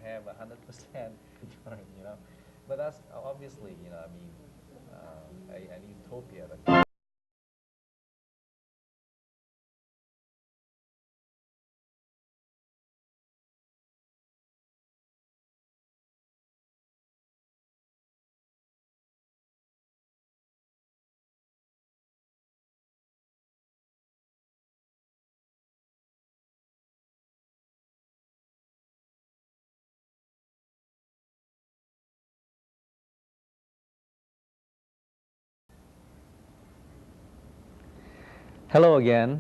have 100% you know. But that's obviously, you know, I mean, an utopia that. Hello again.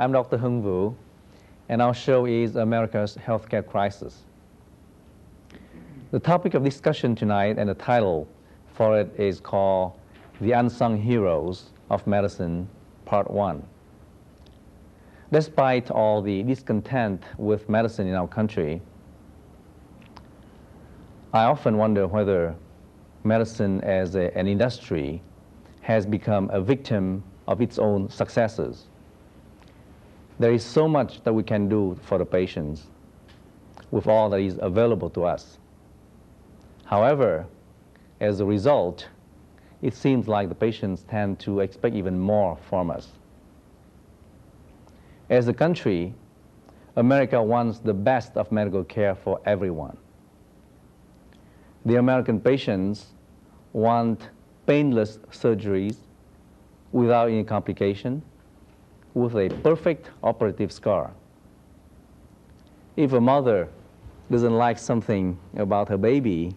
I'm Dr. Hung Vu, and our show is America's Healthcare Crisis. The topic of discussion tonight and the title for it is called The Unsung Heroes of Medicine, Part 1. Despite all the discontent with medicine in our country, I often wonder whether medicine as an industry has become a victim of its own successes. There is so much that we can do for the patients with all that is available to us. However, as a result, it seems like the patients tend to expect even more from us. As a country, America wants the best of medical care for everyone. The American patients want painless surgeries without any complication, with a perfect operative scar. If a mother doesn't like something about her baby,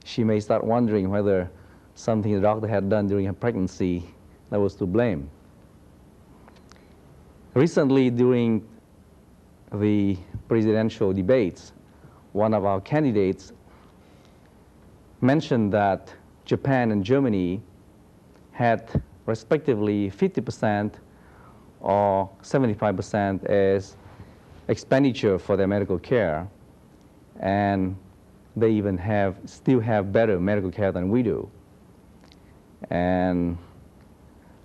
she may start wondering whether something the doctor had done during her pregnancy that was to blame. Recently, during the presidential debates, one of our candidates mentioned that Japan and Germany had respectively 50% or 75% as expenditure for their medical care, and they even still have better medical care than we do. And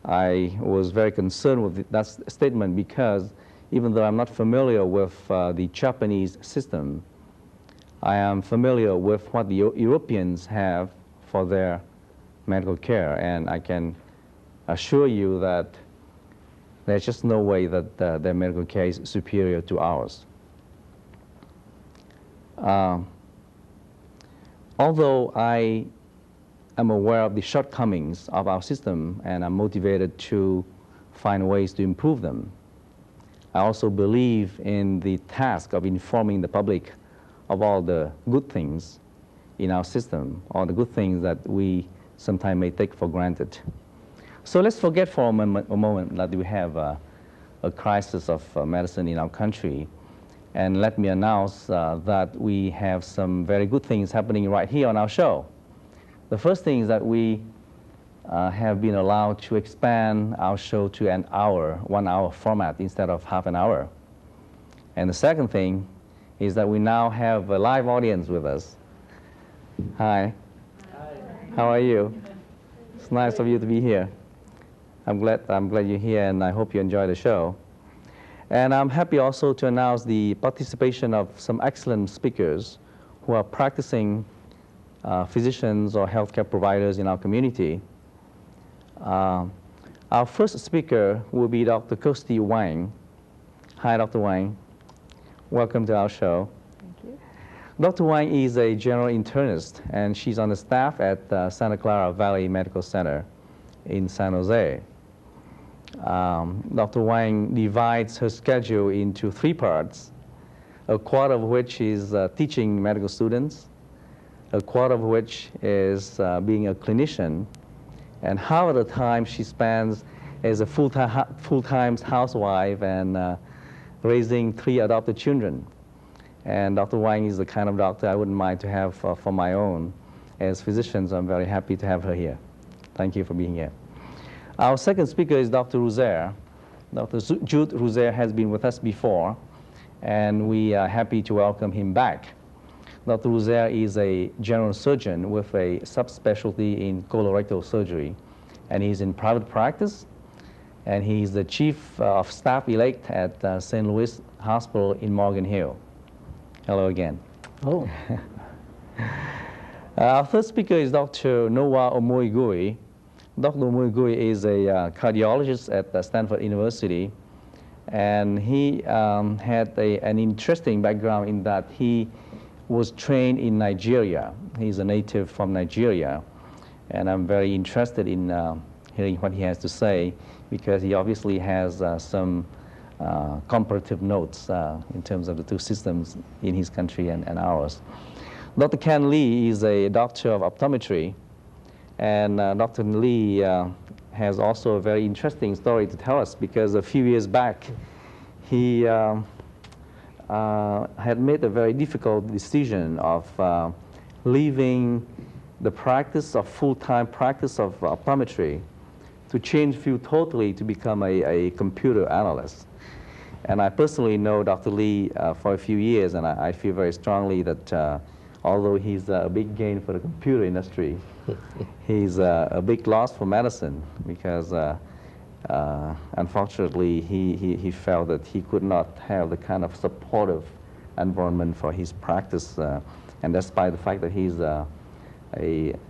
I was very concerned with that statement because even though I'm not familiar with the Japanese system, I am familiar with what the Europeans have for their medical care, and I can assure you that there's just no way that their medical care is superior to ours. Although I am aware of the shortcomings of our system and I'm motivated to find ways to improve them, I also believe in the task of informing the public of all the good things in our system, all the good things that we sometimes may take for granted. So let's forget for a moment that we have a crisis of medicine in our country, and let me announce that we have some very good things happening right here on our show. The first thing is that we have been allowed to expand our show to an hour, 1 hour format instead of half an hour. And the second thing is that we now have a live audience with us. Hi. Hi. How are you? It's nice of you to be here. I'm glad you're here, and I hope you enjoy the show. And I'm happy also to announce the participation of some excellent speakers who are practicing physicians or healthcare providers in our community. Our first speaker will be Dr. Kirsty Wang. Hi, Dr. Wang. Welcome to our show. Thank you. Dr. Wang is a general internist, and she's on the staff at Santa Clara Valley Medical Center in San Jose. Dr. Wang divides her schedule into 3 parts, a quarter of which is teaching medical students, a quarter of which is being a clinician, and half of the time she spends as a full-time housewife and raising 3 adopted children. And Dr. Wang is the kind of doctor I wouldn't mind to have for my own. As physicians, I'm very happy to have her here. Thank you for being here. Our second speaker is Dr. Rozier. Dr. Jude Rozier has been with us before, and we are happy to welcome him back. Dr. Rozier is a general surgeon with a subspecialty in colorectal surgery, and he's in private practice, and he's the chief of staff elect at St. Louis Hospital in Morgan Hill. Hello again. Oh. Our first speaker is Dr. Noah Omoigui. Dr. Omoigui is a cardiologist at Stanford University, and he had an interesting background in that he was trained in Nigeria. He's a native from Nigeria, and I'm very interested in hearing what he has to say, because he obviously has some comparative notes in terms of the two systems in his country and ours. Dr. Ken Lee is a doctor of optometry, and Dr. Lee has also a very interesting story to tell us, because a few years back he had made a very difficult decision of leaving the practice of full-time practice of optometry to change field totally to become a computer analyst. And I personally know Dr. Lee for a few years, and I feel very strongly that although he's a big gain for the computer industry, he's a big loss for medicine, because unfortunately he felt that he could not have the kind of supportive environment for his practice, and despite the fact that he's a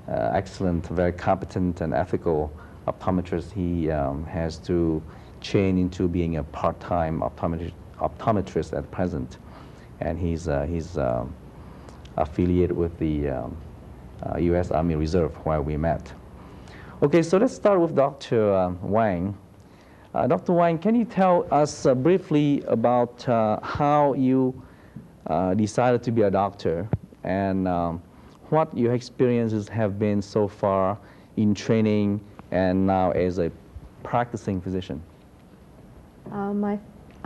excellent, very competent and ethical optometrist, he has to change into being a part-time optometrist at present, and he's affiliated with the U.S. Army Reserve, where we met. Okay, so let's start with Dr. Wang. Dr. Wang, can you tell us briefly about how you decided to be a doctor, and what your experiences have been so far in training and now as a practicing physician?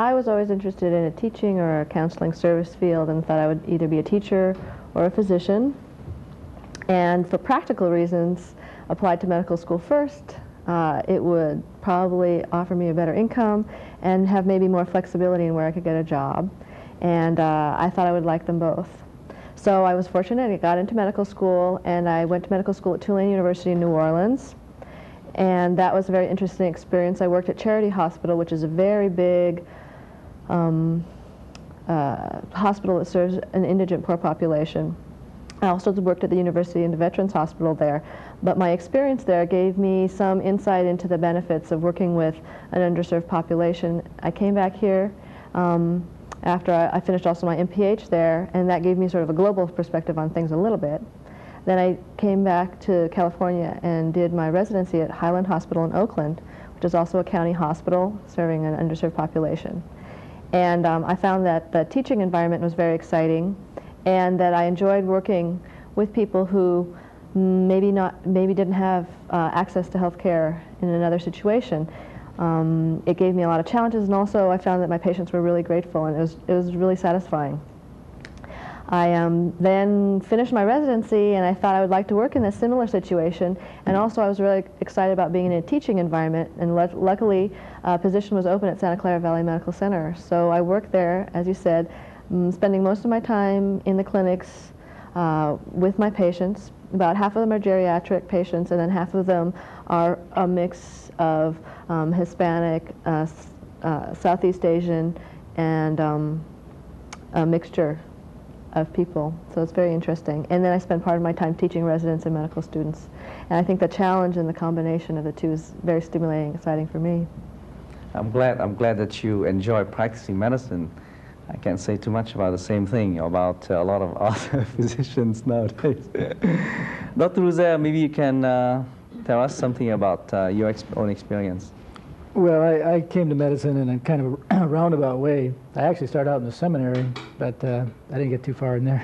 I was always interested in a teaching or a counseling service field, and thought I would either be a teacher or a physician. And for practical reasons, applied to medical school first. It would probably offer me a better income and have maybe more flexibility in where I could get a job. And I thought I would like them both. So I was fortunate. I got into medical school, and I went to medical school at Tulane University in New Orleans. And that was a very interesting experience. I worked at Charity Hospital, which is a very big hospital that serves an indigent poor population. I also worked at the university in the Veterans Hospital there. But my experience there gave me some insight into the benefits of working with an underserved population. I came back here after I finished also my MPH there, and that gave me sort of a global perspective on things a little bit. Then I came back to California and did my residency at Highland Hospital in Oakland, which is also a county hospital serving an underserved population. And I found that the teaching environment was very exciting, and that I enjoyed working with people who maybe didn't have access to health care in another situation. It gave me a lot of challenges, and also I found that my patients were really grateful, and it was really satisfying. I then finished my residency, and I thought I would like to work in a similar situation, and also I was really excited about being in a teaching environment, and luckily a position was open at Santa Clara Valley Medical Center. So I worked there, as you said, spending most of my time in the clinics with my patients. About half of them are geriatric patients, and then half of them are a mix of Hispanic, Southeast Asian, and a mixture of people. So it's very interesting. And then I spend part of my time teaching residents and medical students. And I think the challenge and the combination of the two is very stimulating and exciting for me. I'm glad that you enjoy practicing medicine. I can't say too much about the same thing about a lot of other physicians nowadays. Dr. Ruzer, maybe you can tell us something about your own experience. Well, I came to medicine in a kind of a roundabout way. I actually started out in the seminary, but I didn't get too far in there.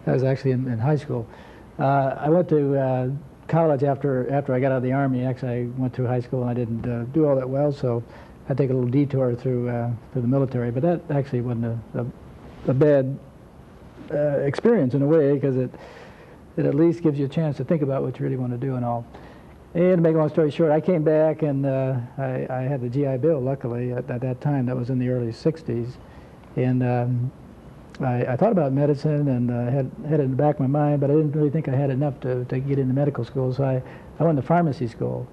That was actually in high school. I went to college after I got out of the Army. Actually, I went through high school, and I didn't do all that well, so I take a little detour through the military. But that actually wasn't a bad experience in a way, because it at least gives you a chance to think about what you really want to do and all. And to make a long story short, I came back, and I had the GI Bill, luckily, at that time. That was in the early 60s. And I thought about medicine, and had it in the back of my mind, but I didn't really think I had enough to get into medical school. So I went to pharmacy school.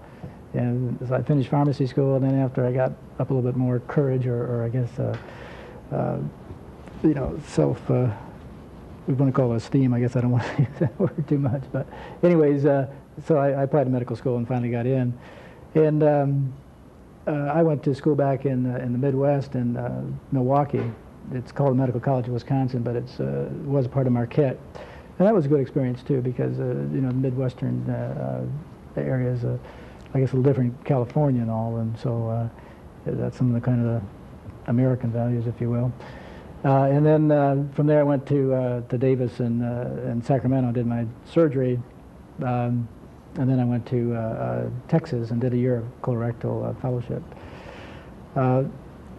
And so I finished pharmacy school, and then after I got up a little bit more courage, or I guess, we want to call it STEAM. I guess I don't want to use that word too much. But anyways, so I applied to medical school and finally got in. And I went to school back in the Midwest in Milwaukee. It's called Medical College of Wisconsin, but it was a part of Marquette. And that was a good experience too, because you know, the Midwestern area is, I guess, a little different in California and all, and so that's some of the kind of the American values, if you will. And then from there I went to Davis in Sacramento, did my surgery, and then I went to Texas and did a year of colorectal fellowship.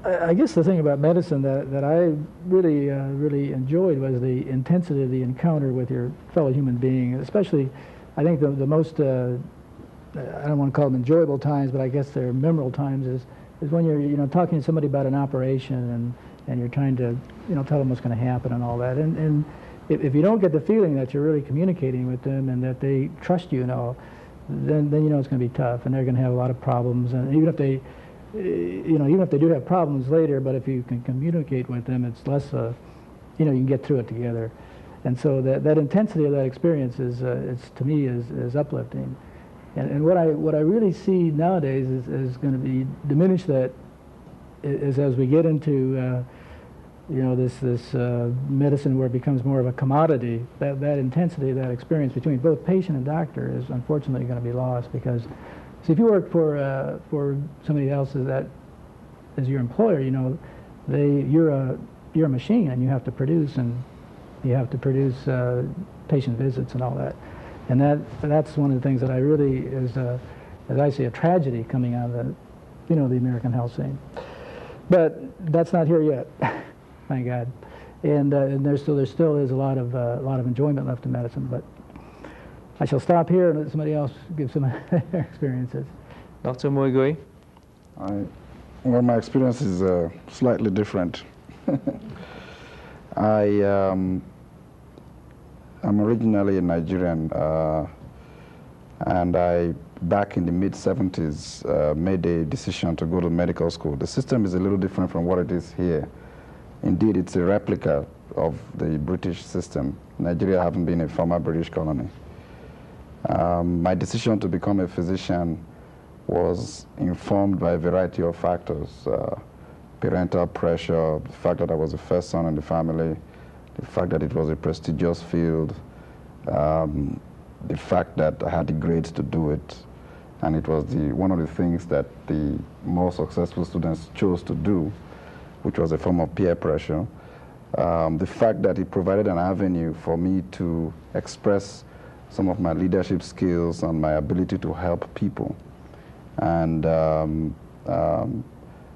I guess the thing about medicine that I really enjoyed was the intensity of the encounter with your fellow human being. Especially, I think the most, I don't want to call them enjoyable times, but I guess they're memorable times is when you're talking to somebody about an operation and you're trying to tell them what's going to happen and all that. And if you don't get the feeling that you're really communicating with them and that they trust you and all, then it's going to be tough, and they're going to have a lot of problems. And even if they even if they do have problems later, but if you can communicate with them, it's less, you can get through it together. And so that intensity of that experience is, to me, is uplifting. And what I really see nowadays is going to be diminished. That is as we get into, this medicine where it becomes more of a commodity. That intensity, that experience between both patient and doctor is unfortunately going to be lost, because see, if you work for somebody else as your employer, you're a machine, and you have to produce, patient visits and all that, and that's one of the things that I really is, as I see, a tragedy coming out of the American health scene. But that's not here yet, thank God, and there still is a lot of enjoyment left in medicine, but. I shall stop here and let somebody else give some of their experiences. Dr. Moigui? Well, my experience is slightly different. I'm originally a Nigerian, and I, back in the mid-70s, made a decision to go to medical school. The system is a little different from what it is here. Indeed, it's a replica of the British system. Nigeria having been a former British colony. My decision to become a physician was informed by a variety of factors. Parental pressure, the fact that I was the first son in the family, the fact that it was a prestigious field, the fact that I had the grades to do it, and it was one of the things that the more successful students chose to do, which was a form of peer pressure. The fact that it provided an avenue for me to express some of my leadership skills and my ability to help people, and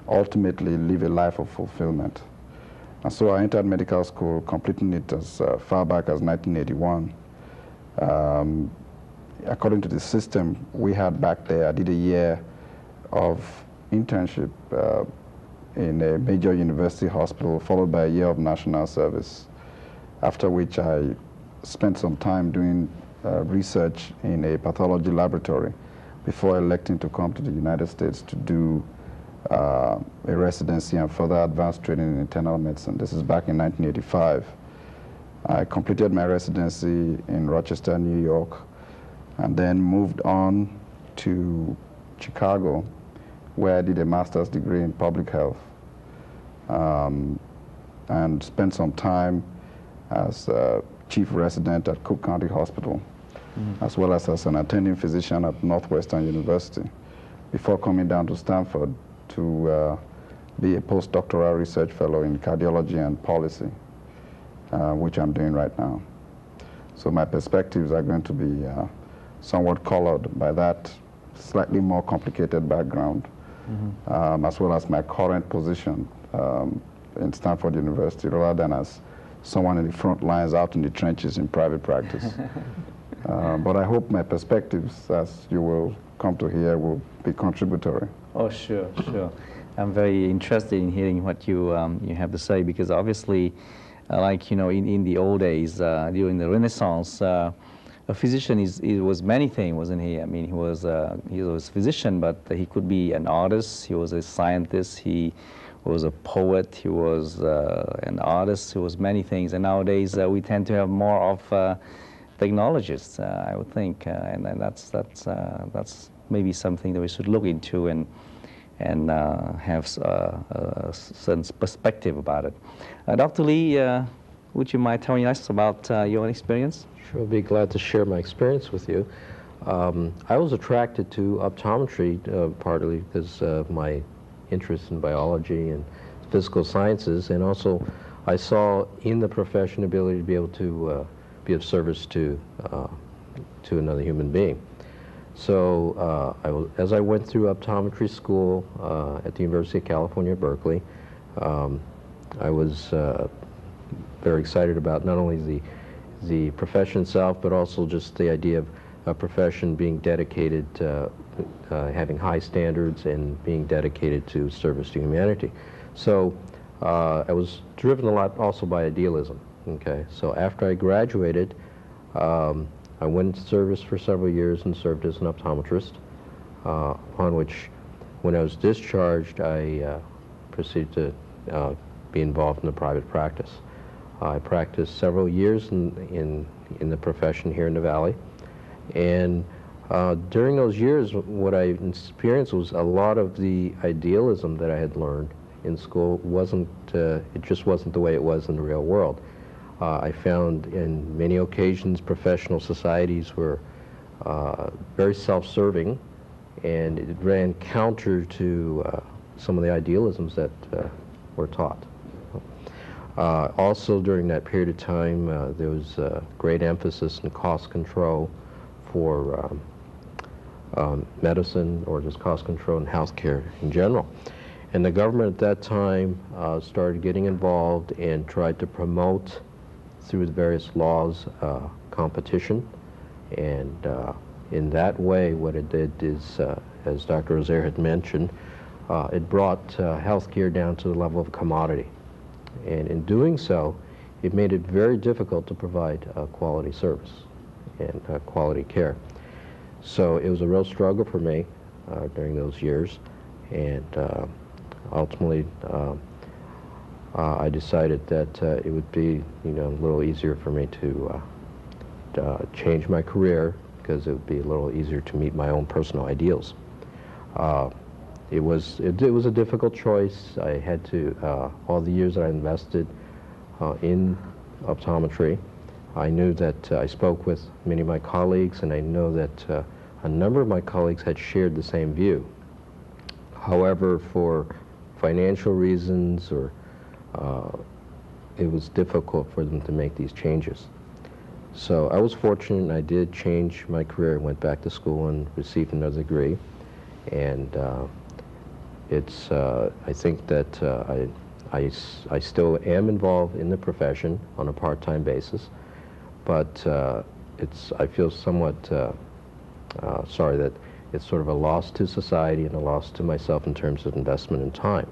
ultimately live a life of fulfillment. And so I entered medical school, completing it as far back as 1981. According to the system we had back there, I did a year of internship in a major university hospital, followed by a year of national service, after which I spent some time doing research in a pathology laboratory before electing to come to the United States to do a residency and further advanced training in internal medicine. This is back in 1985. I completed my residency in Rochester, New York, and then moved on to Chicago, where I did a master's degree in public health, and spent some time as chief resident at Cook County Hospital, as well as an attending physician at Northwestern University, before coming down to Stanford to be a postdoctoral research fellow in cardiology and policy, which I'm doing right now. So my perspectives are going to be somewhat colored by that slightly more complicated background, as well as my current position in Stanford University, rather than as someone in the front lines out in the trenches in private practice. But I hope my perspectives, as you will come to hear, will be contributory. Oh, sure. I'm very interested in hearing what you have to say, because obviously, like in the old days, during the Renaissance, a physician was many things, wasn't he? I mean, he was a physician, but he could be an artist. He was a scientist. He was a poet, he was an artist, he was many things. And nowadays we tend to have more of technologists, I would think, and that's maybe something that we should look into and have a certain perspective about it. Dr. Lee, would you mind telling us about your own experience? Sure, I'll be glad to share my experience with you. I was attracted to optometry partly because of my interest in biology and physical sciences, and also I saw in the profession ability to be able to be of service to another human being. So as I went through optometry school at the University of California, Berkeley, I was very excited about not only the profession itself, but also just the idea of a profession being dedicated, having high standards and being dedicated to service to humanity. So I was driven a lot also by idealism. Okay, so after I graduated, I went into service for several years and served as an optometrist, upon which, when I was discharged, I proceeded to be involved in the private practice. I practiced several years in the profession here in the Valley, and during those years, what I experienced was a lot of the idealism that I had learned in school it just wasn't the way it was in the real world. I found in many occasions professional societies were very self-serving, and it ran counter to some of the idealisms that were taught. Also during that period of time, there was great emphasis on cost control for medicine, or just cost control in healthcare in general. And the government at that time started getting involved and tried to promote, through the various laws, competition. And in that way, what it did is, as Dr. Rosaire had mentioned, it brought healthcare down to the level of commodity. And in doing so, it made it very difficult to provide quality service and quality care. So it was a real struggle for me during those years, and ultimately I decided that it would be, a little easier for me to change my career, because it would be a little easier to meet my own personal ideals. It was a difficult choice. I had to, all the years that I invested in optometry, I knew that I spoke with many of my colleagues, and I know that a number of my colleagues had shared the same view. However, for financial reasons, or it was difficult for them to make these changes. So I was fortunate, and I did change my career. I went back to school and received another degree, and I think that I still am involved in the profession on a part-time basis, but I feel somewhat sorry that it's sort of a loss to society and a loss to myself in terms of investment in time.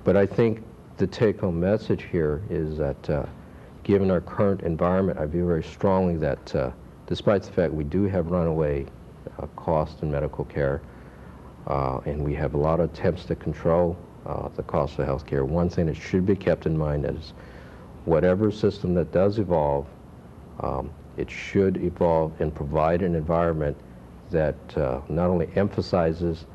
But I think the take-home message here is that given our current environment, I feel very strongly that despite the fact we do have runaway cost in medical care, and we have a lot of attempts to control the cost of health care, one thing that should be kept in mind is whatever system that does evolve, it should evolve and provide an environment that not only emphasizes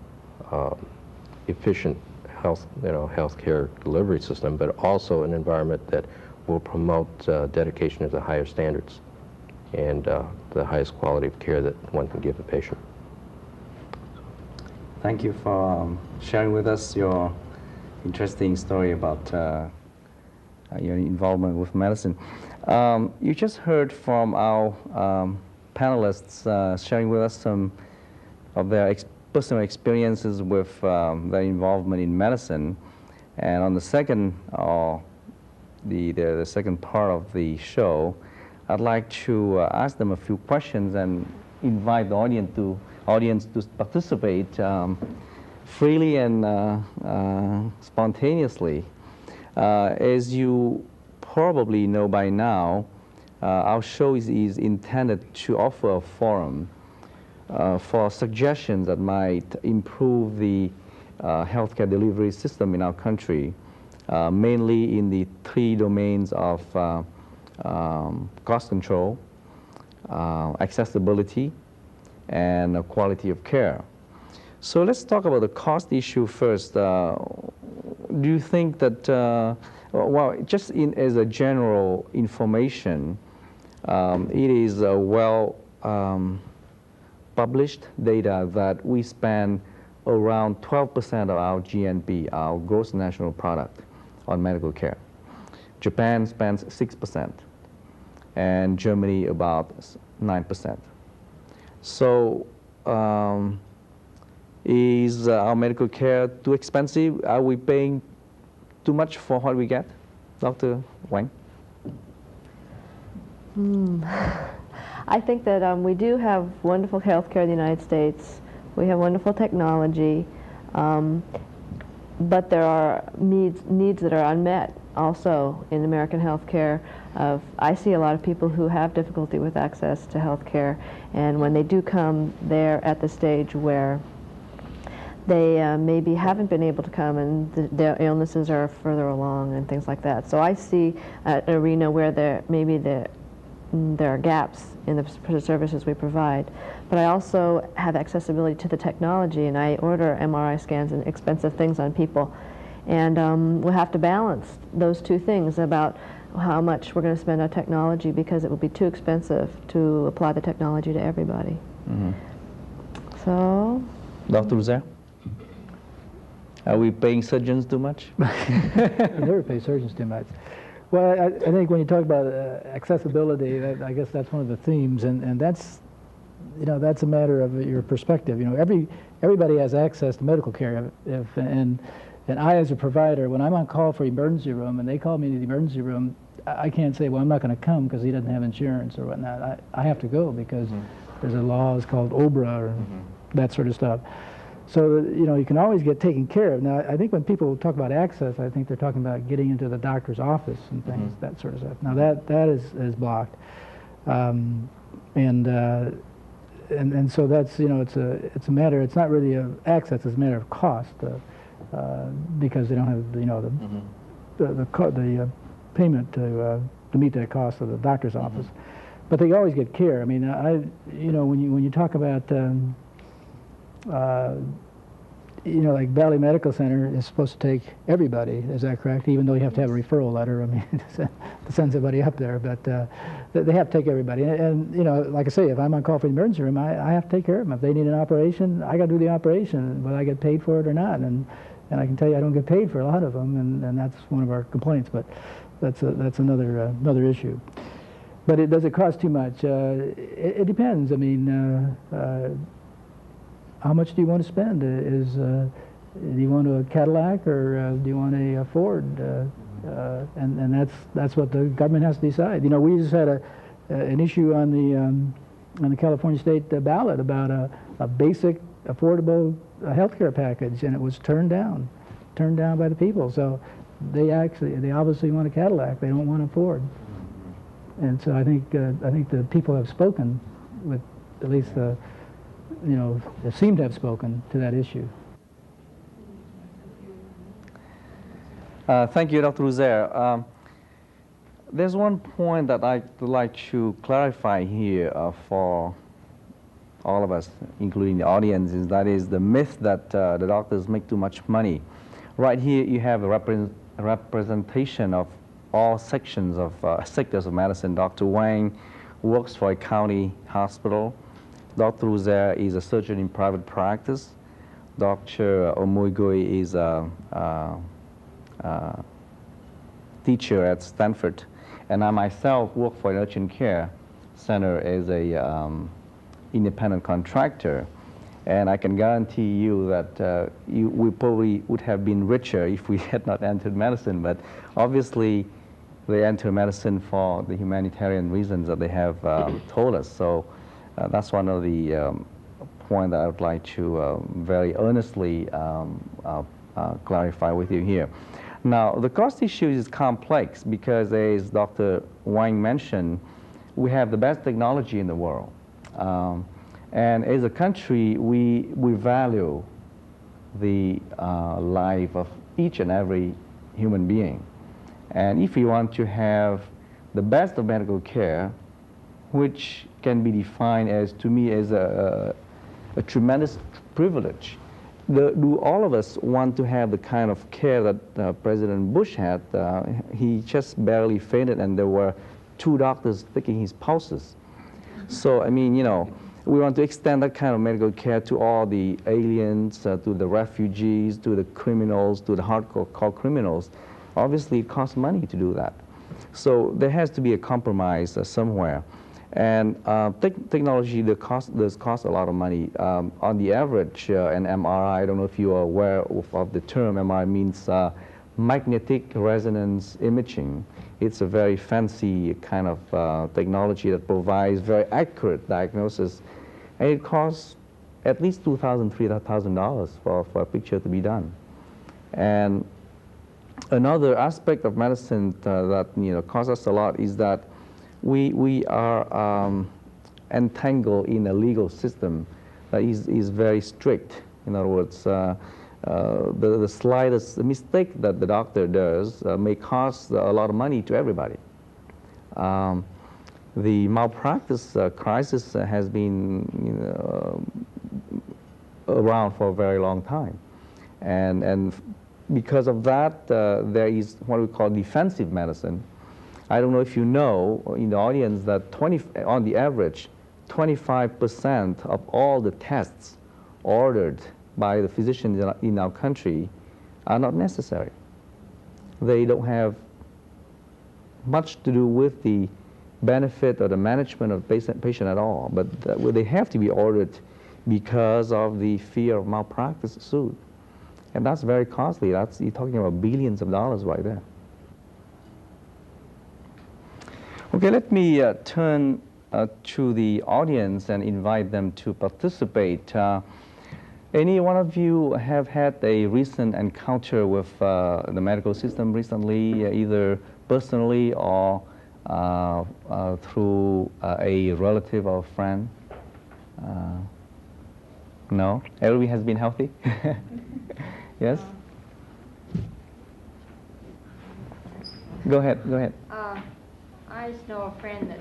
efficient healthcare delivery system, but also an environment that will promote dedication to the higher standards and the highest quality of care that one can give a patient. Thank you for sharing with us your interesting story about your involvement with medicine. You just heard from our panelists sharing with us some of their personal experiences with their involvement in medicine. And on the second, the second part of the show, I'd like to ask them a few questions and invite the audience to participate freely and spontaneously. As you probably know by now, our show is intended to offer a forum for suggestions that might improve the healthcare delivery system in our country, mainly in the three domains of cost control, accessibility, and quality of care. So let's talk about the cost issue first. Do you think that, well, just as a general information, it is well published data that we spend around 12% of our GNP, our gross national product, on medical care. Japan spends 6%, and Germany about 9%. So is our medical care too expensive? Are we paying too much for what we get? Dr. Wang? I think that we do have wonderful health care in the United States. We have wonderful technology, but there are needs that are unmet also in American health care. I see a lot of people who have difficulty with access to health care, and when they do come, they're at the stage where they maybe haven't been able to come, and their illnesses are further along and things like that. So I see an arena where maybe there are gaps in the services we provide. But I also have accessibility to the technology, and I order MRI scans and expensive things on people. And we'll have to balance those two things about how much we're going to spend on technology, because it will be too expensive to apply the technology to everybody. Mm-hmm. So... Dr. Uzair? Are we paying surgeons too much? You never pay surgeons too much. Well, I think when you talk about accessibility, I guess that's one of the themes, and that's, you know, that's a matter of your perspective. You know, everybody has access to medical care. And I, as a provider, when I'm on call for emergency room and they call me to the emergency room, I can't say, well, I'm not going to come because he doesn't have insurance or whatnot. I have to go because there's a law, it's called OBRA or that sort of stuff. So, you know, you can always get taken care of. Now, I think when people talk about access, I think they're talking about getting into the doctor's office and things, that sort of stuff. Now, that is blocked. And so that's, you know, it's a matter, it's not really of access, it's a matter of cost, because they don't have, you know, the payment to meet that cost of the doctor's office. But they always get care. I mean, you know, when you talk about you know, like Valley Medical Center is supposed to take everybody, is that correct? Even though you have to have a referral letter, I mean, to send somebody up there, but they have to take everybody. And, you know, like I say, if I'm on call for the emergency room, I have to take care of them. If they need an operation, I got to do the operation, whether I get paid for it or not. And I can tell you I don't get paid for a lot of them, and that's one of our complaints, but that's another issue. But does it cost too much? It depends. I mean, how much do you want to spend? Do you want a Cadillac or do you want a Ford? And that's what the government has to decide. You know, we just had an issue on the California state ballot about a basic, affordable health care package, and it was turned down by the people. So they obviously want a Cadillac. They don't want a Ford. And so I think the people have spoken with at least you know, they seem to have spoken to that issue. Thank you, Dr. Uzair. There's one point that I'd like to clarify here for all of us, including the audience, that is the myth that the doctors make too much money. Right here you have a representation of all sections of sectors of medicine. Dr. Wang works for a county hospital. Dr. Uzair is a surgeon in private practice. Dr. Omoigoi is a teacher at Stanford. And I myself work for an urgent care center as a independent contractor. And I can guarantee you that we probably would have been richer if we had not entered medicine. But obviously, they enter medicine for the humanitarian reasons that they have told us. So that's one of the points that I would like to very earnestly clarify with you here. Now, the cost issue is complex because, as Dr. Wang mentioned, we have the best technology in the world. And as a country, we value the life of each and every human being. And if we want to have the best of medical care, which can be defined as, to me, as a tremendous privilege, do all of us want to have the kind of care that President Bush had? He just barely fainted and there were 2 doctors taking his pulses. So, I mean, we want to extend that kind of medical care to all the aliens, to the refugees, to the criminals, to the hardcore criminals. Obviously, it costs money to do that. So there has to be a compromise somewhere. And technology does cost a lot of money. On the average, an MRI, I don't know if you are aware of the term, MRI means magnetic resonance imaging. It's a very fancy kind of technology that provides very accurate diagnosis. And it costs at least $2,000, $3,000 for a picture to be done. And another aspect of medicine that costs us a lot is that we are entangled in a legal system that is very strict. In other words, the slightest mistake that the doctor does may cost a lot of money to everybody. The malpractice crisis has been around for a very long time. And because of that, there is what we call defensive medicine. I don't know if you know in the audience that on the average, 25% of all the tests ordered by the physicians in our country are not necessary. They don't have much to do with the benefit or the management of the patient at all, but they have to be ordered because of the fear of malpractice suit. And that's very costly. You're talking about billions of dollars right there. Okay, let me turn to the audience and invite them to participate. Any one of you have had a recent encounter with the medical system recently, either personally or through a relative or friend? No? Everybody has been healthy? Yes? Go ahead. I just know a friend that...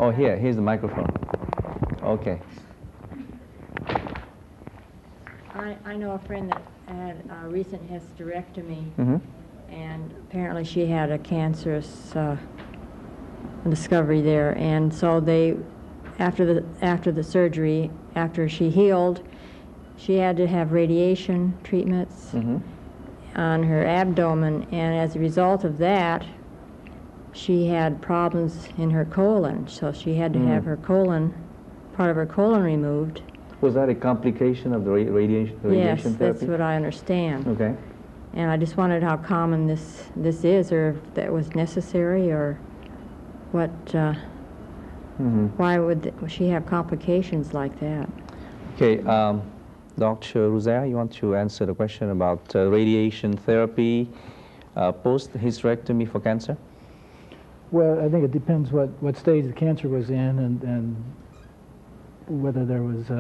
oh, here's the microphone. Okay. I know a friend that had a recent hysterectomy, Mm-hmm. and apparently she had a cancerous discovery there, and so they, after the surgery, after she healed, she had to have radiation treatments on her abdomen, and as a result of that, she had problems in her colon, so she had to have her colon, part of her colon removed. Was that a complication of the radiation therapy? Yes, that's what I understand. Okay. And I just wondered how common this is, or if that was necessary, or what, why would she have complications like that? Okay, Dr. Ruzea, you want to answer the question about radiation therapy post-hysterectomy for cancer? Well, I think it depends what stage the cancer was in and whether there was,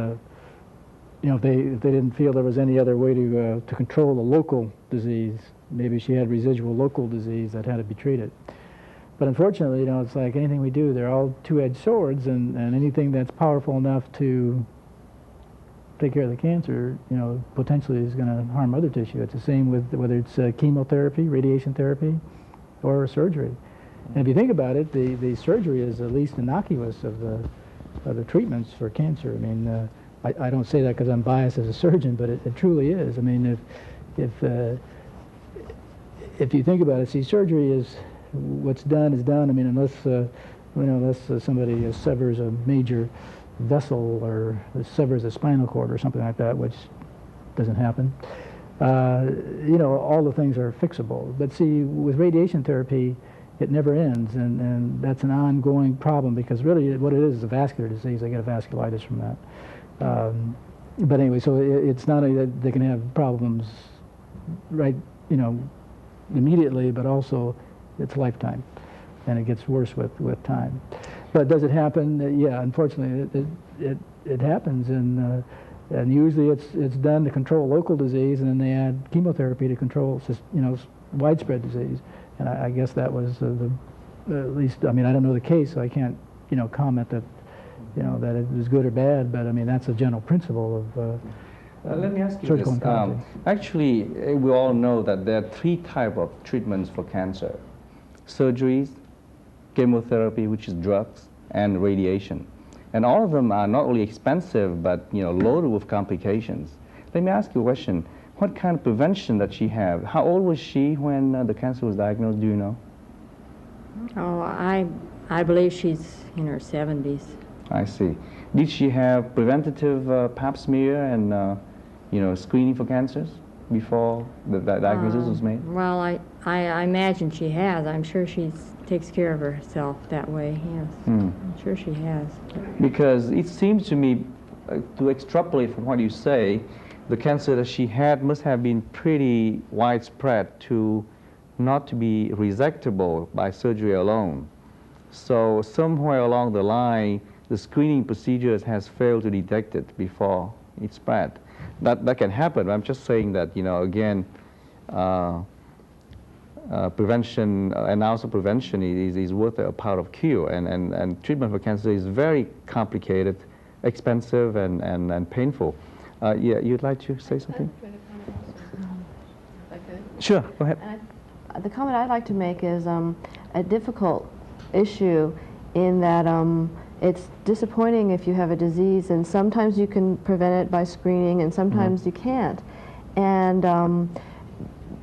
if they didn't feel there was any other way to control the local disease. Maybe she had residual local disease that had to be treated. But unfortunately, it's like anything we do, they're all two-edged swords, and anything that's powerful enough to take care of the cancer, potentially is going to harm other tissue. It's the same with whether it's chemotherapy, radiation therapy, or surgery. And if you think about it, the surgery is the least innocuous of the treatments for cancer. I mean, I don't say that because I'm biased as a surgeon, but it truly is. I mean, if you think about it, see, surgery is what's done is done. I mean, unless somebody severs a major vessel or severs a spinal cord or something like that, which doesn't happen. All the things are fixable. But see, with radiation therapy, it never ends, and that's an ongoing problem because really what it is a vascular disease. They get a vasculitis from that. But anyway, so it's not only that they can have problems right, immediately, but also it's lifetime, and it gets worse with time. But does it happen? Yeah, unfortunately, it happens, and And usually it's done to control local disease, and then they add chemotherapy to control, widespread disease. And I guess that was at least, I mean, I don't know the case, so I can't, comment that, that it was good or bad, but I mean, that's a general principle of let me ask you surgical this. oncology. Actually, we all know that there are 3 types of treatments for cancer: surgeries, chemotherapy, which is drugs, and radiation. And all of them are not only expensive, but loaded with complications. Let me ask you a question. What kind of prevention did she have? How old was she when the cancer was diagnosed? Do you know? Oh, I believe she's in her 70s. I see. Did she have preventative pap smear and screening for cancers before the diagnosis was made? Well, I imagine she has. I'm sure she takes care of herself that way, yes. I'm sure she has. Because it seems to me, to extrapolate from what you say, the cancer that she had must have been pretty widespread to not to be resectable by surgery alone. So somewhere along the line, the screening procedures has failed to detect it before it spread. That can happen. I'm just saying that, again, prevention and also prevention is worth a part of cure, and treatment for cancer is very complicated, expensive, and painful. Yeah, you'd like to say something? If I could. Sure, go ahead. The comment I'd like to make is a difficult issue in that it's disappointing if you have a disease, and sometimes you can prevent it by screening, and sometimes you can't. And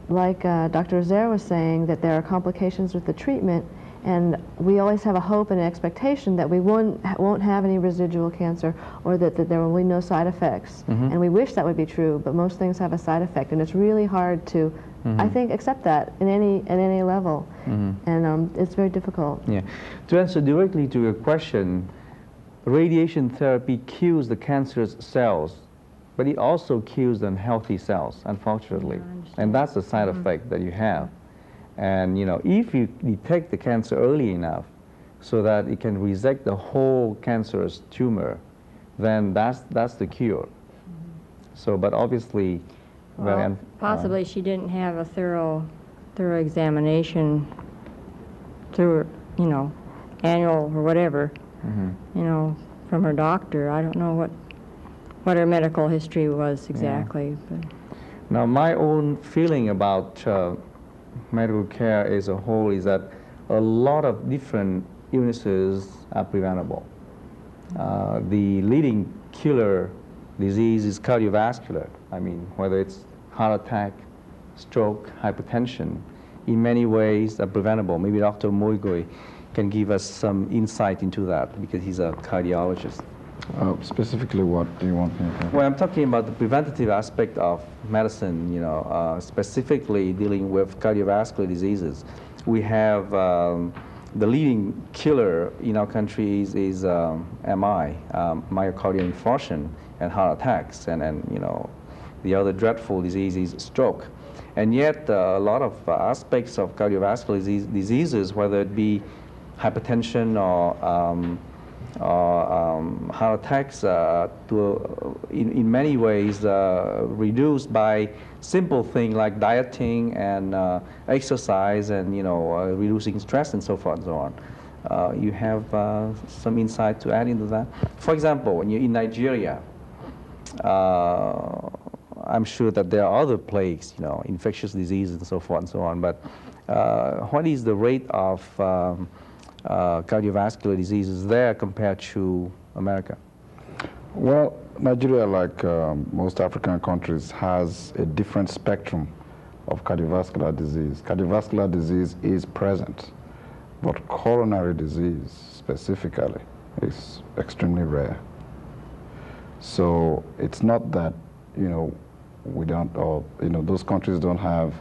like Dr. Azer was saying, that there are complications with the treatment, and we always have a hope and an expectation that we won't have any residual cancer, or that there will be no side effects. And we wish that would be true, but most things have a side effect, and it's really hard to, I think, accept that at any level. And it's very difficult. Yeah. To answer directly to your question, radiation therapy kills the cancerous cells, but it also kills the unhealthy cells, unfortunately. And that's the side effect that you have. And if you detect the cancer early enough so that it can resect the whole cancerous tumor, then that's the cure. So, but obviously, Well, possibly she didn't have a thorough examination through, annual or whatever, from her doctor. I don't know what her medical history was exactly. But. Now, my own feeling about medical care as a whole is that a lot of different illnesses are preventable. The leading killer disease is cardiovascular. I mean, whether it's heart attack, stroke, hypertension, in many ways are preventable. Maybe Dr. Moigoi can give us some insight into that because he's a cardiologist. Specifically, what do you want me to? Well, I'm talking about the preventative aspect of medicine, specifically dealing with cardiovascular diseases. We have the leading killer in our country is MI, myocardial infarction, and heart attacks, and the other dreadful disease is stroke. And yet, a lot of aspects of cardiovascular diseases, whether it be hypertension or heart attacks, in many ways reduced by simple things like dieting and exercise and reducing stress and so forth and so on. You have some insight to add into that? For example, when you're in Nigeria, I'm sure that there are other plagues, infectious diseases and so forth and so on, but what is the rate of cardiovascular diseases there compared to America? Well, Nigeria, like most African countries, has a different spectrum of cardiovascular disease. Cardiovascular disease is present, but coronary disease specifically is extremely rare. So it's not that, we don't, or, those countries don't have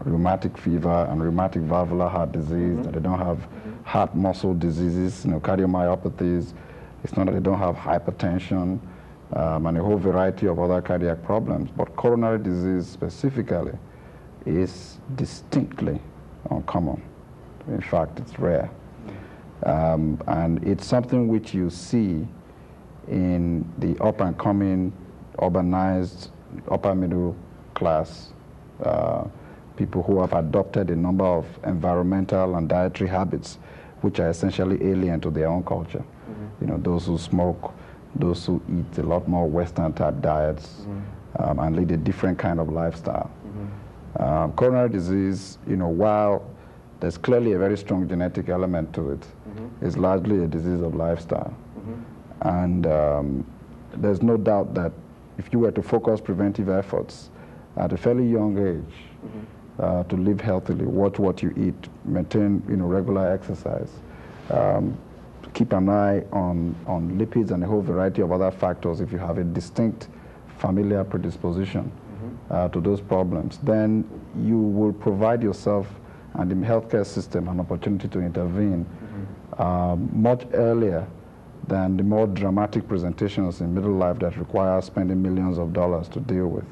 rheumatic fever and rheumatic valvular heart disease, that they don't have heart muscle diseases, cardiomyopathies. It's not that they don't have hypertension and a whole variety of other cardiac problems, but coronary disease specifically is distinctly uncommon. In fact, it's rare. And it's something which you see in the up-and-coming, urbanized, upper middle class, people who have adopted a number of environmental and dietary habits which are essentially alien to their own culture. You know, those who smoke, those who eat a lot more Western-type diets, and lead a different kind of lifestyle. Coronary disease, you know, while there's clearly a very strong genetic element to it, is largely a disease of lifestyle. And there's no doubt that if you were to focus preventive efforts at a fairly young age, to live healthily, watch what you eat, maintain, you know, regular exercise, keep an eye on lipids and a whole variety of other factors. If you have a distinct familial predisposition to those problems, then you will provide yourself and the healthcare system an opportunity to intervene much earlier than the more dramatic presentations in middle life that require spending millions of dollars to deal with.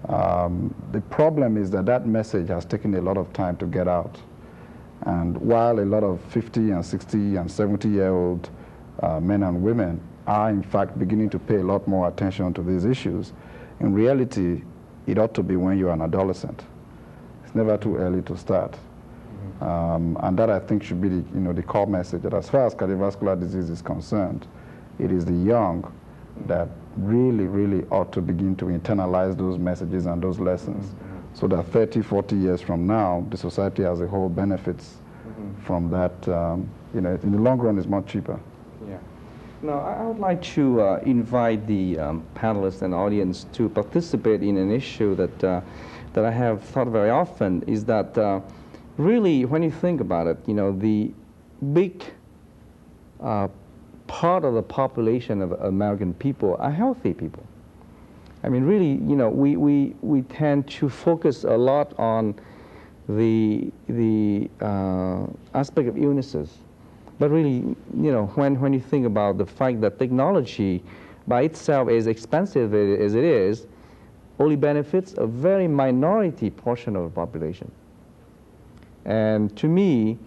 The problem is that that message has taken a lot of time to get out. And while a lot of 50 and 60 and 70-year-old men and women are in fact beginning to pay a lot more attention to these issues, in reality, it ought to be when you're an adolescent. It's never too early to start. And that, I think, should be the, you know, the core message, that as far as cardiovascular disease is concerned, it is the young that really, really ought to begin to internalize those messages and those lessons, so that 30, 40 years from now, the society as a whole benefits from that. You know, in the long run, it's much cheaper. Yeah. Now, I would like to invite the panelists and audience to participate in an issue that I have thought very often, is that really, when you think about it, you know, the big part of the population of American people are healthy people. I mean, really, you know, we tend to focus a lot on the aspect of illnesses. But really, you know, when you think about the fact that technology by itself, as expensive as it is, only benefits a very minority portion of the population. And to me,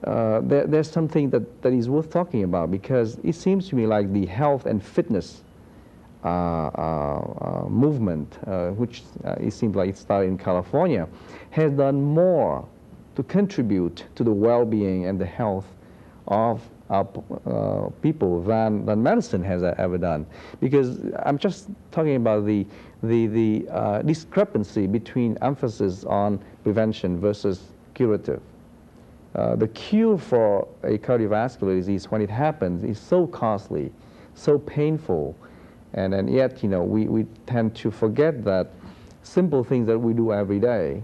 there's something that is worth talking about, because it seems to me like the health and fitness movement, which it seems like it started in California, has done more to contribute to the well-being and the health of our people than medicine has ever done. Because I'm just talking about the discrepancy between emphasis on prevention versus curative. The cure for a cardiovascular disease, when it happens, is so costly, so painful, and yet, you know, we tend to forget that simple things that we do every day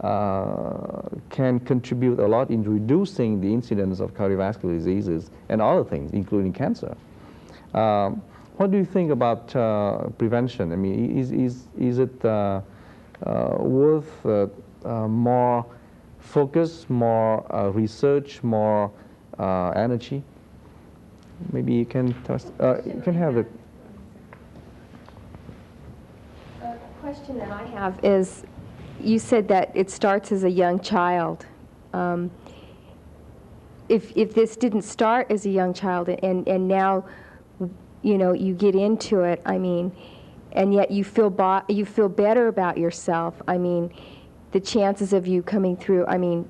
can contribute a lot in reducing the incidence of cardiovascular diseases and other things, including cancer. What do you think about prevention? I mean, is it worth more focus, more research, more energy? Maybe you can you can have it. A question that I have is, you said that it starts as a young child. If this didn't start as a young child and now, you know, you get into it, I mean, and yet you feel better about yourself, I mean, the chances of you coming through, I mean,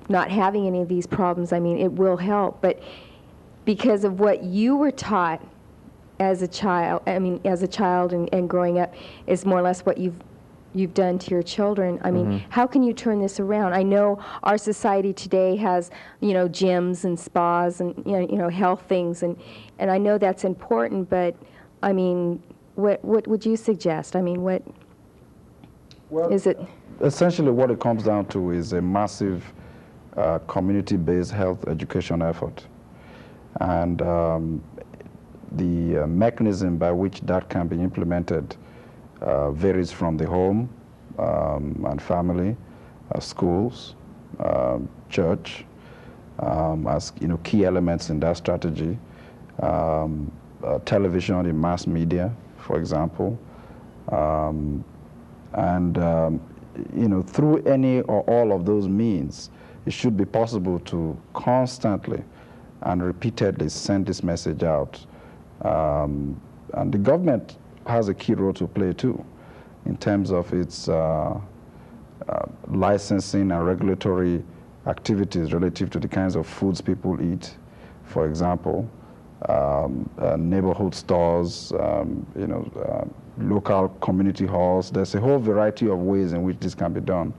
not having any of these problems, I mean, it will help. But because of what you were taught as a child, I mean, as a child and growing up, is more or less what you've done to your children. I mean, how can you turn this around? I know our society today has, you know, gyms and spas and, you know, health things, and I know that's important, but, I mean, what would you suggest? I mean, what is it? Essentially, what it comes down to is a massive community-based health education effort. And the mechanism by which that can be implemented varies from the home and family, schools, church, as, you know, key elements in that strategy. Television and mass media, for example. You know, through any or all of those means, it should be possible to constantly and repeatedly send this message out And the government has a key role to play too, in terms of its licensing and regulatory activities relative to the kinds of foods people eat. For example, neighborhood stores, local community halls. There's a whole variety of ways in which this can be done.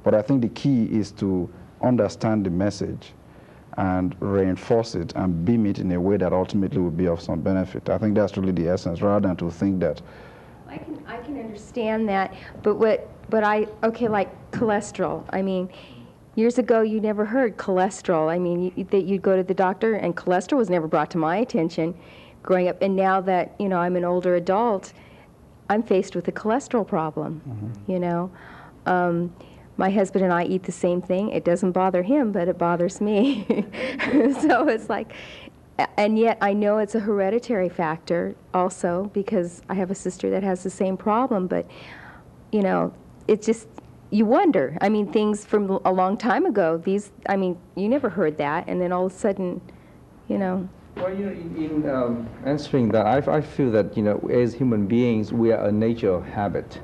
But I think the key is to understand the message and reinforce it and beam it in a way that ultimately will be of some benefit. I think that's really the essence, rather than to think that. I can understand that, but like cholesterol. I mean, years ago you never heard cholesterol. I mean, that you'd go to the doctor and cholesterol was never brought to my attention growing up. And now that, I'm an older adult, I'm faced with a cholesterol problem, My husband and I eat the same thing. It doesn't bother him, but it bothers me. So it's like, and yet I know it's a hereditary factor also, because I have a sister that has the same problem, but, it's just, you wonder. I mean, things from a long time ago, you never heard that, and then all of a sudden, Well, in answering that, I feel that, as human beings, we are a nature of habit.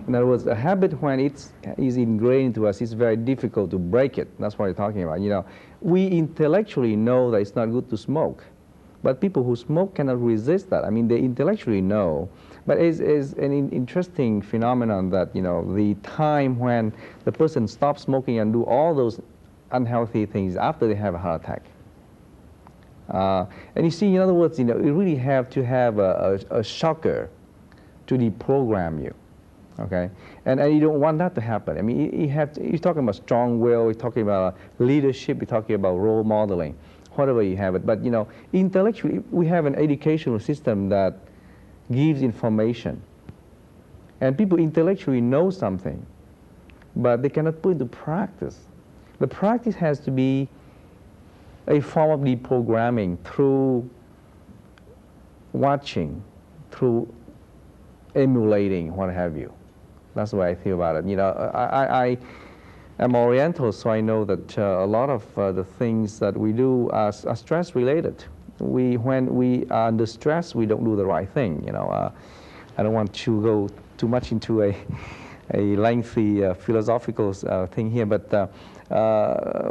In other words, a habit, when it is ingrained into us, it's very difficult to break it. That's what you're talking about. We intellectually know that it's not good to smoke, but people who smoke cannot resist that. I mean, they intellectually know. But it's an interesting phenomenon that, the time when the person stops smoking and do all those unhealthy things after they have a heart attack. And you see, in other words, you really have to have a shocker to deprogram you. Okay, and you don't want that to happen. I mean, you're talking about strong will, you're talking about leadership, you're talking about role modeling, whatever you have it. But intellectually, we have an educational system that gives information, and people intellectually know something, but they cannot put it into practice. The practice has to be a form of deprogramming through watching, through emulating, what have you. That's the way I feel about it. I am Oriental, so I know that a lot of the things that we do are stress-related. When we are under stress, we don't do the right thing. I don't want to go too much into a lengthy philosophical thing here, but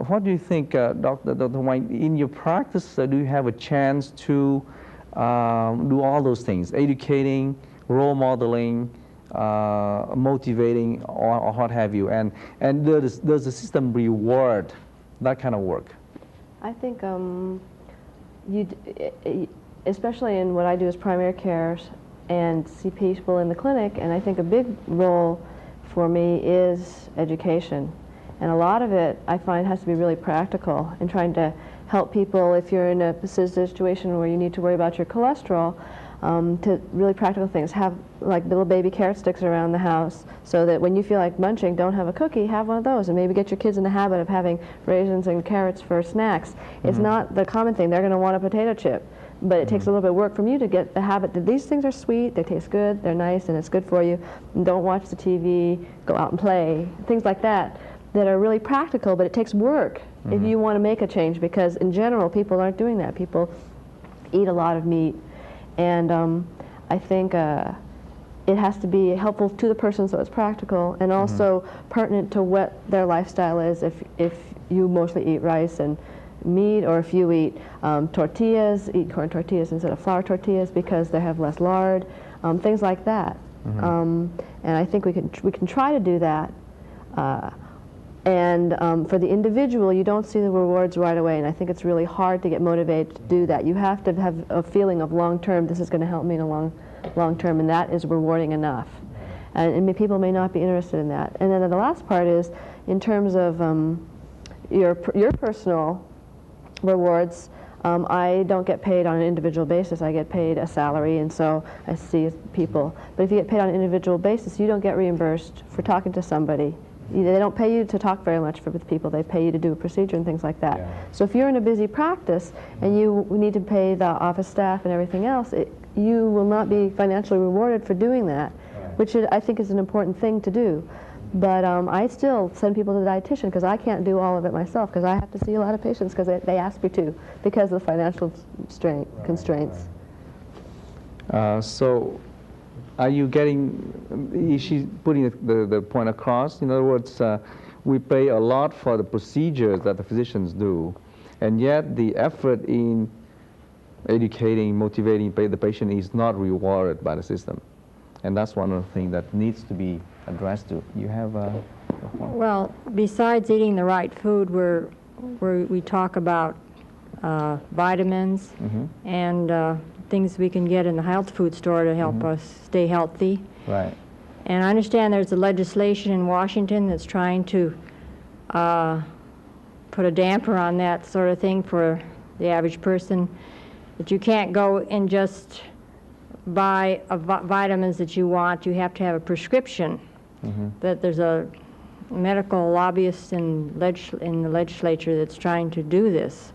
what do you think, Dr. White, in your practice, do you have a chance to do all those things, educating, role modeling, motivating, or what have you, and does the system reward that kind of work? I think especially in what I do as primary care and see people in the clinic, and I think a big role for me is education. And a lot of it, I find, has to be really practical in trying to help people if you're in a situation where you need to worry about your cholesterol, to really practical things. Have like little baby carrot sticks around the house so that when you feel like munching, don't have a cookie, have one of those, and maybe get your kids in the habit of having raisins and carrots for snacks. Mm-hmm. It's not the common thing. They're going to want a potato chip, but it takes a little bit of work from you to get the habit that these things are sweet, they taste good, they're nice, and it's good for you. And don't watch the TV, go out and play, things like that are really practical, but it takes work if you want to make a change, because in general, people aren't doing that. People eat a lot of meat. And I think it has to be helpful to the person so it's practical, and also pertinent to what their lifestyle is. If you mostly eat rice and meat, or if you eat tortillas, eat corn tortillas instead of flour tortillas because they have less lard, things like that. And I think we can try to do that. And for the individual, you don't see the rewards right away, and I think it's really hard to get motivated to do that. You have to have a feeling of long-term, this is going to help me in a long term, and that is rewarding enough. And people may not be interested in that. And then the last part is, in terms of your personal rewards, I don't get paid on an individual basis. I get paid a salary, and so I see people. But if you get paid on an individual basis, you don't get reimbursed for talking to somebody. They don't pay you to talk very much with people. They pay you to do a procedure and things like that. Yeah. So if you're in a busy practice and you need to pay the office staff and everything else, you will not be financially rewarded for doing that, which I think is an important thing to do. But I still send people to the dietitian because I can't do all of it myself, because I have to see a lot of patients because they ask me to because of the financial constraints. So are you getting, is she putting the point across? In other words, we pay a lot for the procedures that the physicians do, and yet the effort in educating, motivating the patient is not rewarded by the system. And that's one of the things that needs to be addressed too. You have a point? Well, besides eating the right food, we talk about vitamins and things we can get in the health food store to help us stay healthy. Right. And I understand there's a legislation in Washington that's trying to put a damper on that sort of thing for the average person, that you can't go and just buy vitamins that you want. You have to have a prescription. That there's a medical lobbyist in the legislature that's trying to do this.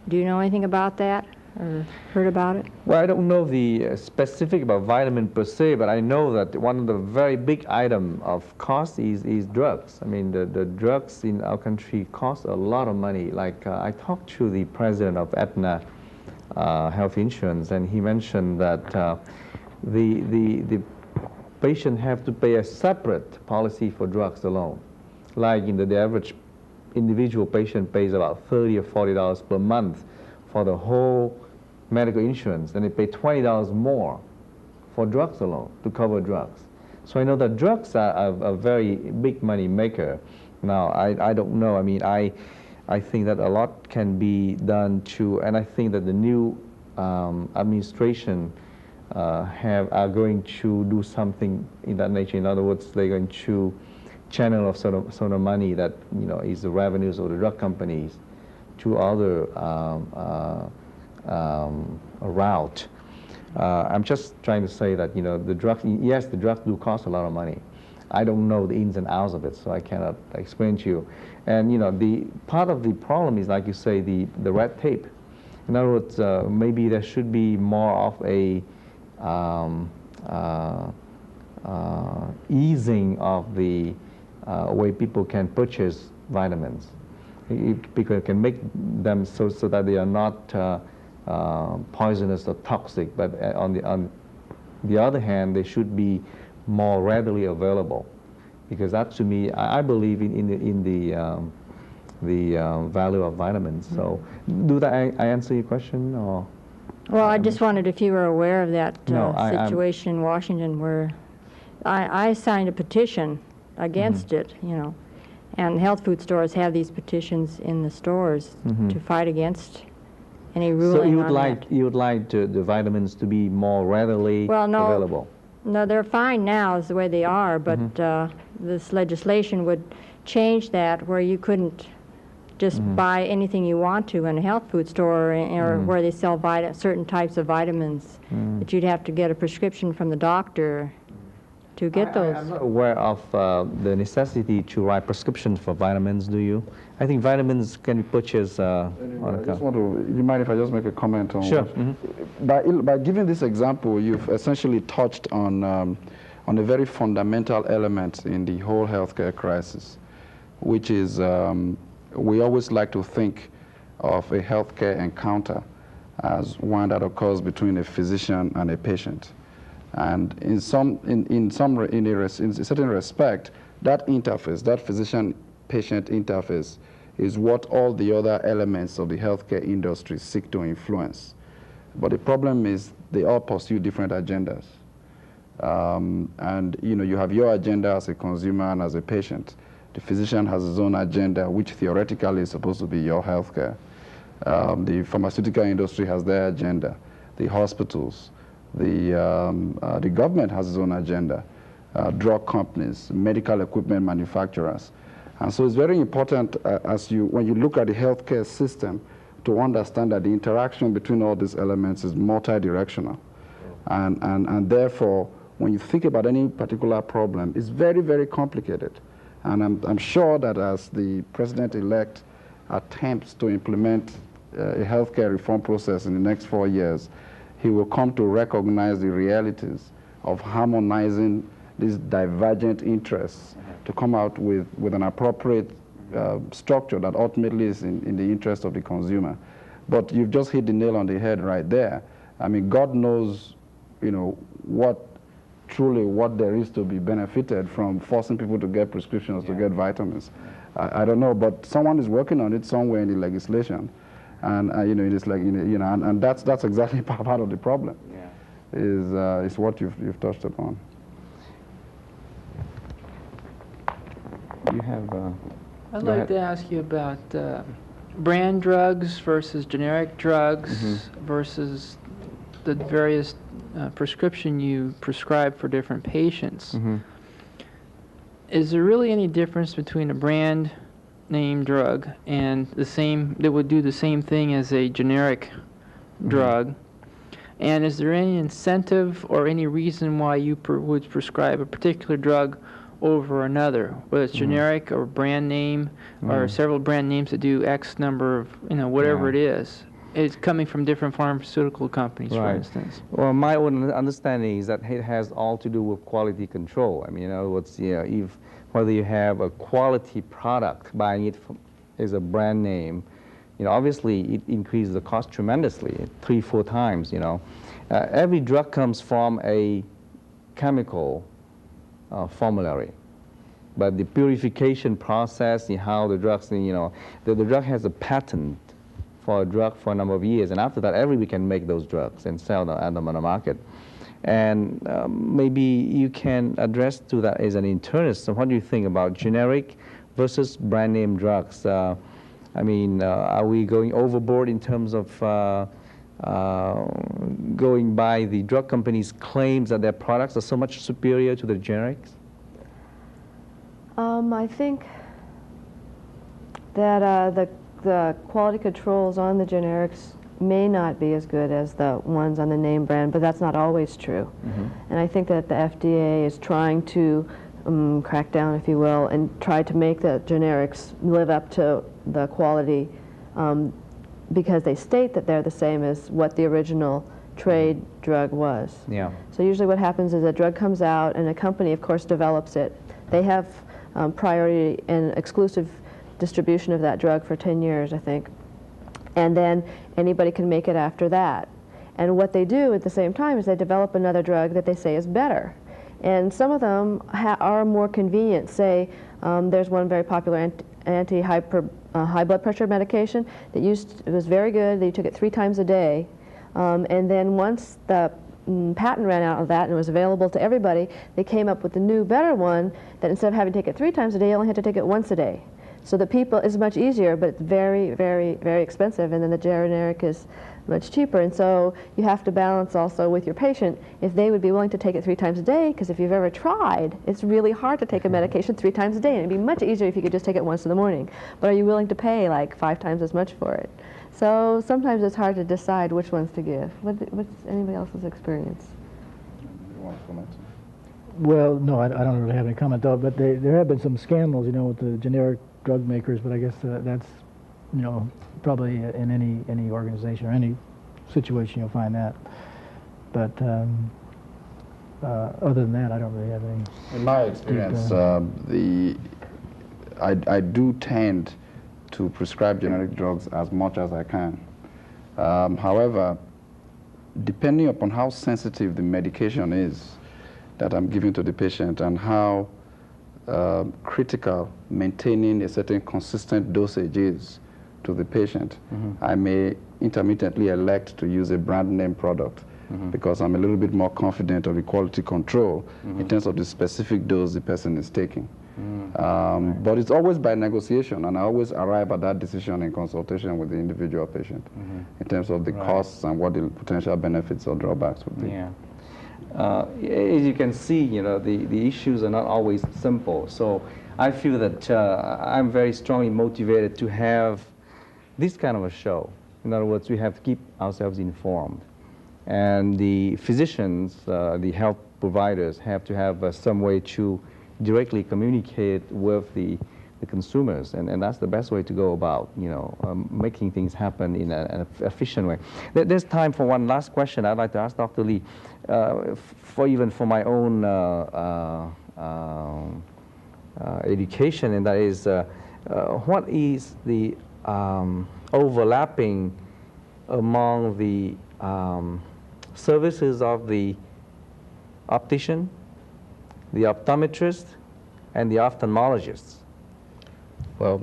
Do you know anything about that or heard about it? Well, I don't know the specific about vitamin per se, but I know that one of the very big item of cost is drugs. I mean, the drugs in our country cost a lot of money. Like I talked to the president of Aetna Health Insurance, and he mentioned that the patient have to pay a separate policy for drugs alone. Like the average individual patient pays about $30 or $40 per month for the whole medical insurance, and they pay $20 more for drugs alone to cover drugs. So I know that drugs are a very big money maker. Now, I don't know. I mean, I think that a lot can be done to, and I think that the new administration are going to do something in that nature. In other words, they're going to channel of sort of money that is the revenues of the drug companies to other route. I'm just trying to say that the drugs, yes, the drugs do cost a lot of money. I don't know the ins and outs of it, so I cannot explain to you. And the part of the problem is, like you say, the red tape. In other words, maybe there should be more of a easing of the way people can purchase vitamins. People can make them so that they are not poisonous or toxic, but on the other hand, they should be more readily available, because that, to me, I believe in the value of vitamins. So, I answer your question, or? Well, I just wondered if you were aware of that No, situation in Washington, where I signed a petition against it, and health food stores have these petitions in the stores to fight against any ruling on that. You would like the vitamins to be more readily available? No, they're fine now is the way they are, but this legislation would change that, where you couldn't just buy anything you want to in a health food store, or where they sell certain types of vitamins, that you'd have to get a prescription from the doctor to get those. I'm not aware of the necessity to write prescriptions for vitamins, do you? I think vitamins can be purchased on I just want to, do you mind if I just make a comment on Sure. By giving this example, you've essentially touched on a very fundamental element in the whole healthcare crisis, which is we always like to think of a healthcare encounter as one that occurs between a physician and a patient. And in a certain respect, that interface, that physician-patient interface, is what all the other elements of the healthcare industry seek to influence. But the problem is they all pursue different agendas. And you have your agenda as a consumer and as a patient. The physician has his own agenda, which theoretically is supposed to be your healthcare. The pharmaceutical industry has their agenda. The hospitals, the government has its own agenda. Drug companies, medical equipment manufacturers. And so it's very important when you look at the healthcare system, to understand that the interaction between all these elements is multidirectional. And therefore, when you think about any particular problem, it's very, very complicated. And I'm sure that as the president-elect attempts to implement a healthcare reform process in the next 4 years, he will come to recognize the realities of harmonizing these divergent interests to come out with an appropriate structure that ultimately is in the interest of the consumer. But you've just hit the nail on the head right there. I mean, God knows what there is to be benefited from forcing people to get prescriptions to get vitamins. I don't know, but someone is working on it somewhere in the legislation, and it's like and that's exactly part of the problem. Is what you've touched upon. You have. I'd like to ask you about brand drugs versus generic drugs versus the various prescription you prescribe for different patients. Is there really any difference between a brand name drug and that would do the same thing as a generic drug? And is there any incentive or any reason why you would prescribe a particular drug over another, whether it's generic or brand name or several brand names that do X number of, whatever it is? It's coming from different pharmaceutical companies, for instance. Well, my own understanding is that it has all to do with quality control. I mean, in other words, whether you have a quality product, buying it as a brand name, obviously it increases the cost tremendously, 3-4 times. Every drug comes from a chemical formulary, but the purification process, how the drugs, the drug has a patent for a drug for a number of years, and after that, everybody can make those drugs and sell them on the market. And maybe you can address to that as an internist. So what do you think about generic versus brand name drugs? Are we going overboard in terms of going by the drug companies' claims that their products are so much superior to the generics? I think that the quality controls on the generics may not be as good as the ones on the name brand, but that's not always true. And I think that the FDA is trying to crack down, if you will, and try to make the generics live up to the quality because they state that they're the same as what the original trade drug was. So usually what happens is a drug comes out and a company, of course, develops it. They have priority and exclusive distribution of that drug for 10 years, I think. And then anybody can make it after that. And what they do at the same time is they develop another drug that they say is better. And some of them are more convenient. Say there's one very popular high blood pressure medication that it was very good. They took it 3 times a day. And then once the patent ran out of that and it was available to everybody, they came up with a new, better one that instead of having to take it 3 times a day, you only had to take it once a day. So the people, it's much easier, but it's very, very, very expensive, and then the generic is much cheaper. And so you have to balance also with your patient if they would be willing to take it 3 times a day, because if you've ever tried, it's really hard to take a medication 3 times a day, and it'd be much easier if you could just take it once in the morning. But are you willing to pay like 5 times as much for it? So sometimes it's hard to decide which ones to give. What's anybody else's experience? You want to comment? Well, no, I don't really have any comment though, but there have been some scandals, with the generic drug makers, but I guess that's, probably in any organization or any situation you'll find that. But other than that, I don't really have any. In my experience, I do tend to prescribe generic drugs as much as I can. However, depending upon how sensitive the medication is that I'm giving to the patient and how critical maintaining a certain consistent dosage is to the patient, I may intermittently elect to use a brand name product because I'm a little bit more confident of the quality control in terms of the specific dose the person is taking. But it's always by negotiation, and I always arrive at that decision in consultation with the individual patient in terms of the costs and what the potential benefits or drawbacks would be. As you can see, the issues are not always simple. So I feel that I'm very strongly motivated to have this kind of a show. In other words, we have to keep ourselves informed. And the physicians, the health providers, have to have some way to directly communicate with the consumers, and that's the best way to go about, making things happen in an efficient way. There's time for one last question I'd like to ask Dr. Lee, for my own education, and that is, what is the overlapping among the services of the optician, the optometrist, and the ophthalmologist? Well,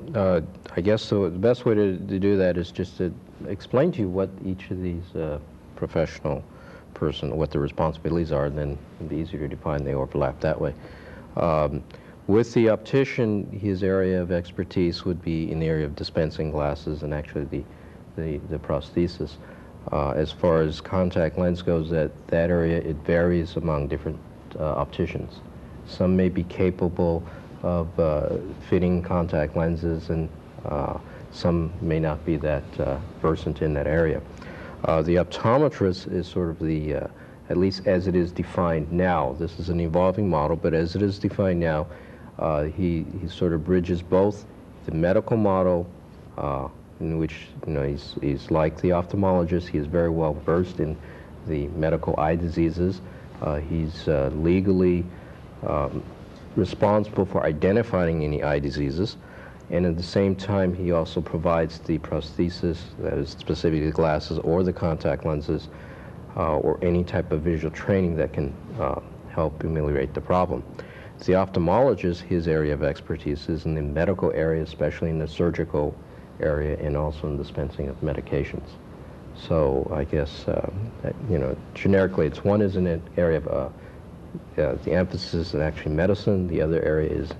I guess the best way to do that is just to explain to you what each of these professional what the responsibilities are, and then it'd be easier to define. They overlap that way. With the optician, his area of expertise would be in the area of dispensing glasses and actually the prosthesis. As far as contact lens goes, that area, it varies among different opticians. Some may be capable of fitting contact lenses, and some may not be that versant in that area. The optometrist is sort of the, at least as it is defined now, this is an evolving model, but as it is defined now, he sort of bridges both the medical model, in which, you know, he's like the ophthalmologist. He is very well versed in the medical eye diseases. He's legally responsible for identifying any eye diseases, and at the same time he also provides the prosthesis, that is specifically glasses or the contact lenses, or any type of visual training that can help ameliorate the problem. The ophthalmologist, his area of expertise is in the medical area, especially in the surgical area, and also in dispensing of medications. So I guess, you know, generically, one is in an area of the emphasis is actually medicine. The other area is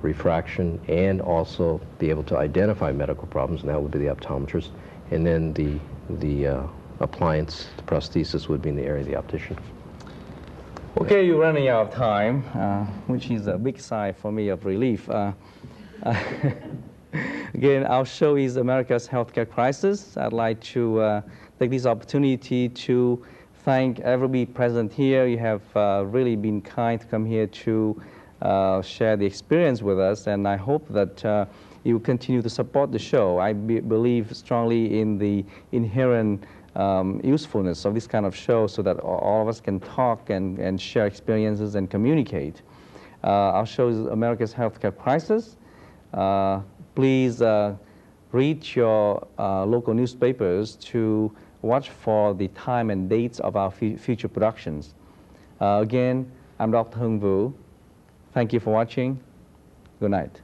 refraction, and also be able to identify medical problems, and that would be the optometrist. And then the appliance, the prosthesis, would be in the area of the optician. Okay, you're running out of time, which is a big sigh for me of relief. Again, our show is America's Healthcare Crisis. I'd like to take this opportunity to thank everybody present here. You have really been kind to come here to share the experience with us, and I hope that you will continue to support the show. I believe strongly in the inherent usefulness of this kind of show, so that all of us can talk and share experiences and communicate. Our show is America's Healthcare Crisis. Please read your local newspapers to watch for the time and dates of our future productions. Again, I'm Dr. Hung Vu. Thank you for watching. Good night.